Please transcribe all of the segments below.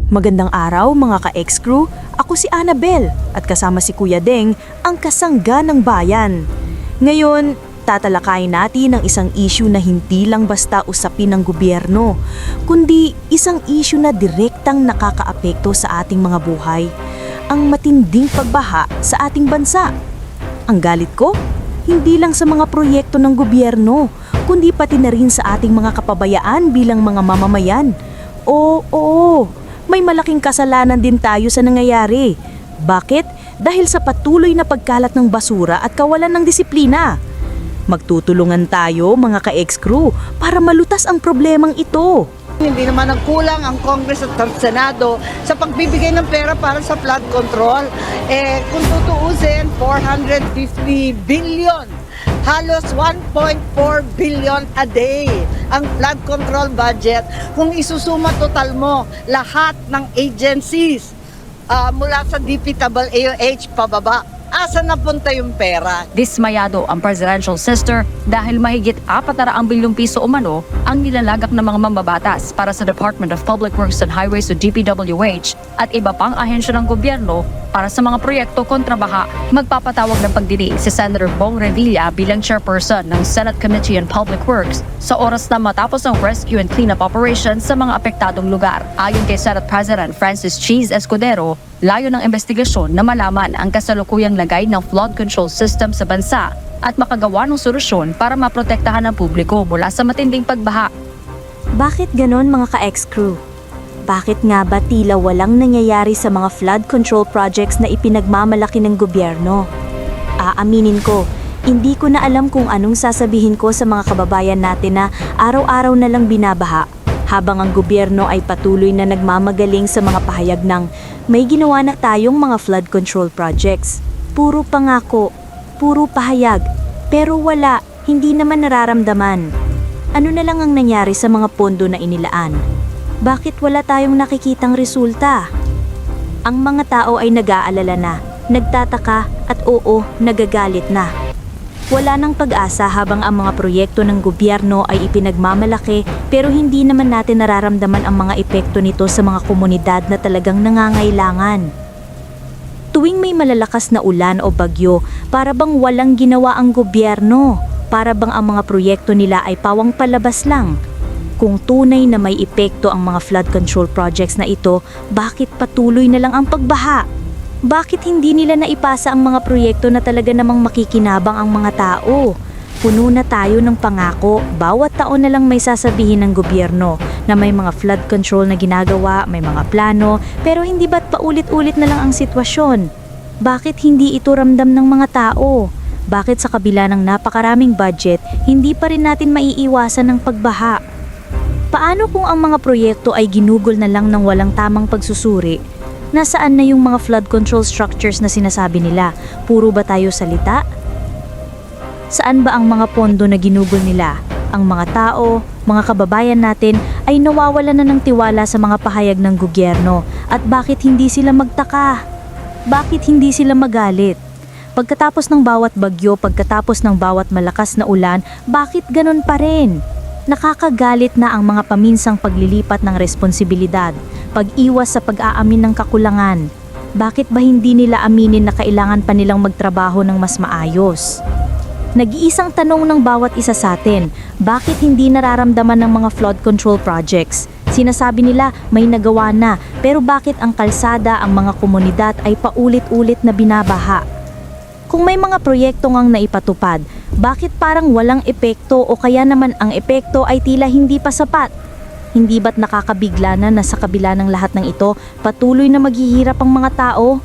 Magandang araw mga ka-ex-crew, ako si Annabel at kasama si Kuya Deng ang kasangga ng bayan. Ngayon, tatalakayin natin ang isang issue na hindi lang basta usapin ng gobyerno, kundi isang issue na direktang nakakaapekto sa ating mga buhay, ang matinding pagbaha sa ating bansa. Ang galit ko, hindi lang sa mga proyekto ng gobyerno, kundi pati na rin sa ating mga kapabayaan bilang mga mamamayan. Oo, may malaking kasalanan din tayo sa nangyayari. Bakit? Dahil sa patuloy na pagkalat ng basura at kawalan ng disiplina. Magtutulungan tayo mga ka-ex-crew para malutas ang problemang ito. Hindi naman nagkulang ang Congress at ang Senado sa pagbibigay ng pera para sa flood control. Kung tutuusin, 450 billion. Halos 1.4 billion a day ang flood control budget. Kung isusuma total mo lahat ng agencies mula sa DPWH pababa, asa napunta yung pera? Dismayado ang presidential sister dahil mahigit 400 bilyong piso umano ang nilalagak ng mga mambabatas para sa Department of Public Works and Highways o DPWH at iba pang ahensya ng gobyerno para sa mga proyekto kontra baha. Magpapatawag ng pagdinig si Senator Bong Revilla bilang chairperson ng Senate Committee on Public Works sa oras na matapos ang rescue and cleanup operations sa mga apektadong lugar. Ayon kay Senate President Francis Cheese Escudero, layo ng investigasyon na malaman ang kasalukuyang lagay ng flood control system sa bansa at makagawa ng solusyon para maprotektahan ng publiko mula sa matinding pagbaha. Bakit ganon mga ka-ex-crew? Bakit nga ba tila walang nangyayari sa mga flood control projects na ipinagmamalaki ng gobyerno? Aaminin ko, hindi ko na alam kung anong sasabihin ko sa mga kababayan natin na araw-araw na lang binabaha, habang ang gobyerno ay patuloy na nagmamagaling sa mga pahayag ng may ginawa na tayong mga flood control projects. Puro pangako, puro pahayag, pero wala, hindi naman nararamdaman. Ano na lang ang nangyari sa mga pondo na inilaan? Bakit wala tayong nakikitang resulta? Ang mga tao ay nag-aalala na, nagtataka at oo, nagagalit na. Wala nang pag-asa habang ang mga proyekto ng gobyerno ay ipinagmamalaki pero hindi naman natin nararamdaman ang mga epekto nito sa mga komunidad na talagang nangangailangan. Tuwing may malalakas na ulan o bagyo, para bang walang ginawa ang gobyerno, para bang ang mga proyekto nila ay pawang palabas lang. Kung tunay na may epekto ang mga flood control projects na ito, bakit patuloy na lang ang pagbaha? Bakit hindi nila naipasa ang mga proyekto na talaga namang makikinabang ang mga tao? Puno na tayo ng pangako, bawat taon na lang may sasabihin ng gobyerno na may mga flood control na ginagawa, may mga plano, pero hindi ba't paulit-ulit na lang ang sitwasyon? Bakit hindi ito ramdam ng mga tao? Bakit sa kabila ng napakaraming budget, hindi pa rin natin maiiwasan ng pagbaha? Paano kung ang mga proyekto ay ginugol na lang ng walang tamang pagsusuri? Nasaan na yung mga flood control structures na sinasabi nila? Puro ba tayo salita? Saan ba ang mga pondo na ginugol nila? Ang mga tao, mga kababayan natin ay nawawalan na ng tiwala sa mga pahayag ng gobyerno. At bakit hindi sila magtaka? Bakit hindi sila magalit? Pagkatapos ng bawat bagyo, pagkatapos ng bawat malakas na ulan, bakit ganun pa rin? Nakakagalit na ang mga paminsang paglilipat ng responsibilidad, pag-iwas sa pag-aamin ng kakulangan. Bakit ba hindi nila aminin na kailangan pa nilang magtrabaho ng mas maayos? Nag-iisang tanong ng bawat isa sa atin, bakit hindi nararamdaman ng mga flood control projects? Sinasabi nila may nagawa na, pero bakit ang kalsada, ang mga komunidad ay paulit-ulit na binabaha? Kung may mga proyekto ngang naipatupad, bakit parang walang epekto o kaya naman ang epekto ay tila hindi pa sapat? Hindi ba't nakakabigla na sa kabila ng lahat ng ito, patuloy na maghihirap ang mga tao?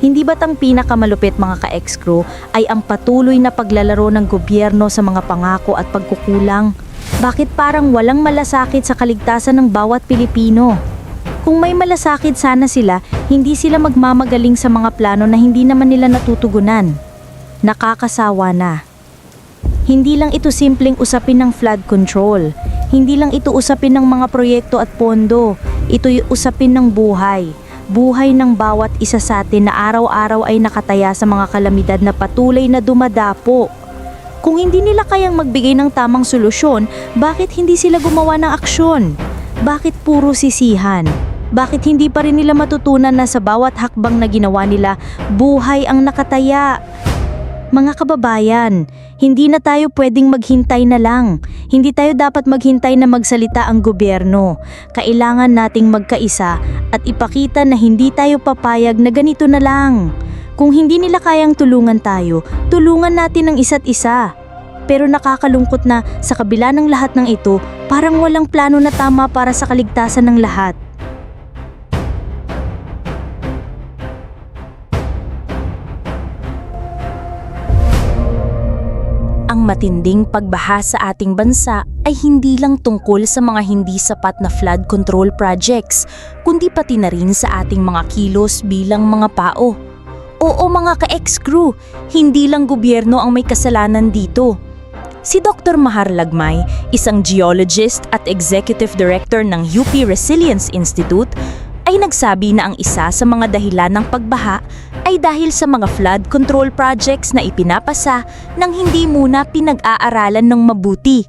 Hindi ba't ang pinakamalupit mga ka-ex-crew ay ang patuloy na paglalaro ng gobyerno sa mga pangako at pagkukulang? Bakit parang walang malasakit sa kaligtasan ng bawat Pilipino? Kung may malasakit sana sila, hindi sila magmamagaling sa mga plano na hindi naman nila natutugunan. Nakakasawa na. Hindi lang ito simpleng usapin ng flood control. Hindi lang ito usapin ng mga proyekto at pondo. Ito'y usapin ng buhay. Buhay ng bawat isa sa atin na araw-araw ay nakataya sa mga kalamidad na patuloy na dumadapo. Kung hindi nila kayang magbigay ng tamang solusyon, bakit hindi sila gumawa ng aksyon? Bakit puro sisihan? Bakit hindi pa rin nila matutunan na sa bawat hakbang na ginawa nila, buhay ang nakataya? Mga kababayan, hindi na tayo pwedeng maghintay na lang. Hindi tayo dapat maghintay na magsalita ang gobyerno. Kailangan nating magkaisa at ipakita na hindi tayo papayag na ganito na lang. Kung hindi nila kayang tulungan tayo, tulungan natin ang isa't isa. Pero nakakalungkot na sa kabila ng lahat ng ito, parang walang plano na tama para sa kaligtasan ng lahat. Ang matinding pagbaha sa ating bansa ay hindi lang tungkol sa mga hindi sapat na flood control projects, kundi pati na rin sa ating mga kilos bilang mga tao. Oo mga ka-ex-crew, hindi lang gobyerno ang may kasalanan dito. Si Dr. Mahar Lagmay, isang geologist at executive director ng UP Resilience Institute, ay nagsabi na ang isa sa mga dahilan ng pagbaha ay dahil sa mga flood control projects na ipinapasa nang hindi muna pinag-aaralan ng mabuti.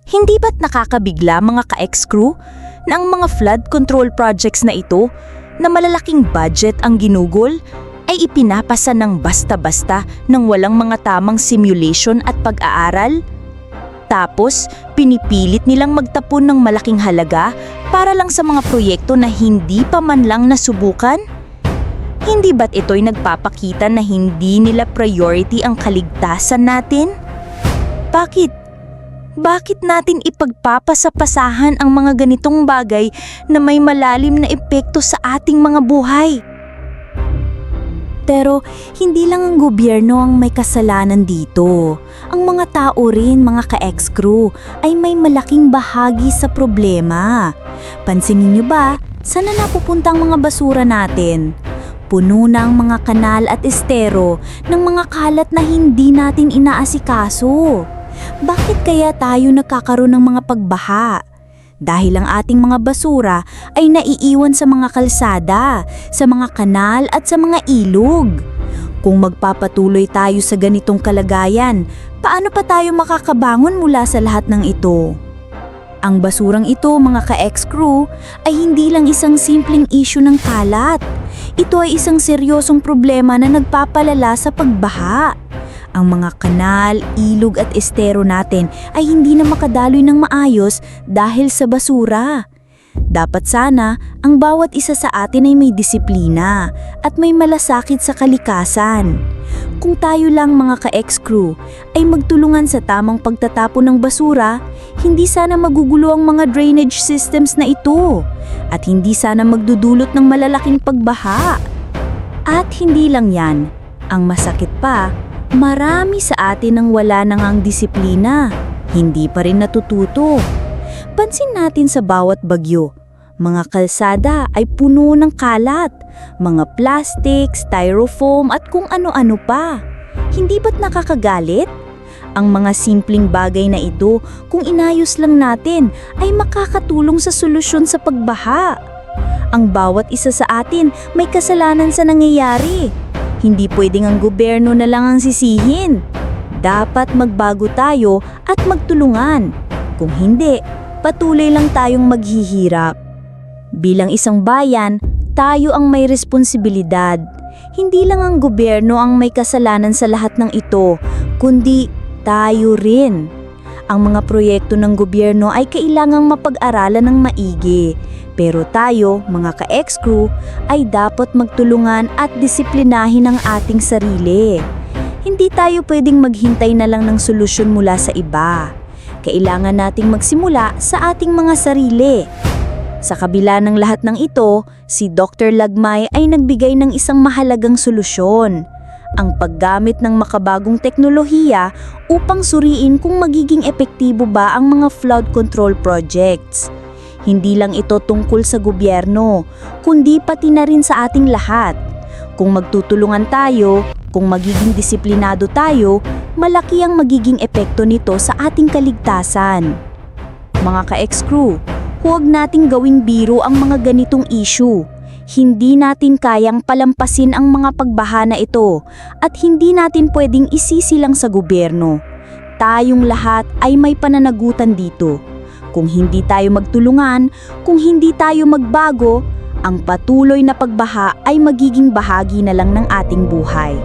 Hindi ba't nakakabigla mga ka-ex-crew na ang mga flood control projects na ito na malalaking budget ang ginugol ay ipinapasa ng basta-basta nang walang mga tamang simulation at pag-aaral? Tapos, pinipilit nilang magtapon ng malaking halaga para lang sa mga proyekto na hindi pa man lang nasubukan? Hindi ba't ito'y nagpapakita na hindi nila priority ang kaligtasan natin? Bakit? Bakit natin ipagpapasapasahan ang mga ganitong bagay na may malalim na epekto sa ating mga buhay? Pero hindi lang ang gobyerno ang may kasalanan dito. Ang mga tao rin, mga ka-ex-crew, ay may malaking bahagi sa problema. Pansinin niyo ba, saan na napupunta ang mga basura natin? Puno na ang mga kanal at estero ng mga kalat na hindi natin inaasikaso. Bakit kaya tayo nagkakaroon ng mga pagbaha? Dahil ang ating mga basura ay naiiwan sa mga kalsada, sa mga kanal at sa mga ilog. Kung magpapatuloy tayo sa ganitong kalagayan, paano pa tayo makakabangon mula sa lahat ng ito? Ang basurang ito, mga ka-ex-crew, ay hindi lang isang simpleng issue ng kalat. Ito ay isang seryosong problema na nagpapalala sa pagbaha. Ang mga kanal, ilog at estero natin ay hindi na makadaloy ng maayos dahil sa basura. Dapat sana ang bawat isa sa atin ay may disiplina at may malasakit sa kalikasan. Kung tayo lang mga ka-ex-crew ay magtulungan sa tamang pagtatapon ng basura, hindi sana magugulo ang mga drainage systems na ito at hindi sana magdudulot ng malalaking pagbaha. At hindi lang yan, ang masakit pa, marami sa atin ang wala nang ang disiplina, hindi pa rin natututo. Pansin natin sa bawat bagyo, mga kalsada ay puno ng kalat, mga plastic, styrofoam at kung ano-ano pa. Hindi ba't nakakagalit? Ang mga simpleng bagay na ito, kung inayos lang natin, ay makakatulong sa solusyon sa pagbaha. Ang bawat isa sa atin may kasalanan sa nangyayari. Hindi pwedeng ang gobyerno na lang ang sisihin. Dapat magbago tayo at magtulungan. Kung hindi, patuloy lang tayong maghihirap. Bilang isang bayan, tayo ang may responsibilidad. Hindi lang ang gobyerno ang may kasalanan sa lahat ng ito, kundi tayo rin. Ang mga proyekto ng gobyerno ay kailangang mapag-aralan ng maigi. Pero tayo, mga ka-ex-crew, ay dapat magtulungan at disiplinahin ang ating sarili. Hindi tayo pwedeng maghintay na lang ng solusyon mula sa iba. Kailangan nating magsimula sa ating mga sarili. Sa kabila ng lahat ng ito, si Dr. Lagmay ay nagbigay ng isang mahalagang solusyon. Ang paggamit ng makabagong teknolohiya upang suriin kung magiging epektibo ba ang mga flood control projects. Hindi lang ito tungkol sa gobyerno, kundi pati na rin sa ating lahat. Kung magtutulungan tayo, kung magiging disiplinado tayo, malaki ang magiging epekto nito sa ating kaligtasan. Mga ka-ex-crew, huwag nating gawing biro ang mga ganitong issue. Hindi natin kayang palampasin ang mga pagbaha na ito at hindi natin pwedeng isisi lang sa gobyerno. Tayong lahat ay may pananagutan dito. Kung hindi tayo magtulungan, kung hindi tayo magbago, ang patuloy na pagbaha ay magiging bahagi na lang ng ating buhay.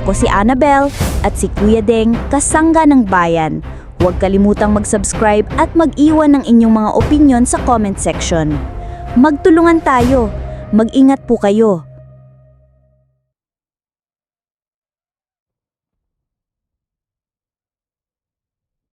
Ako si Annabel at si Kuya Deng, kasangga ng bayan. Huwag kalimutang mag-subscribe at mag-iwan ng inyong mga opinyon sa comment section. Magtulungan tayo. Mag-ingat po kayo.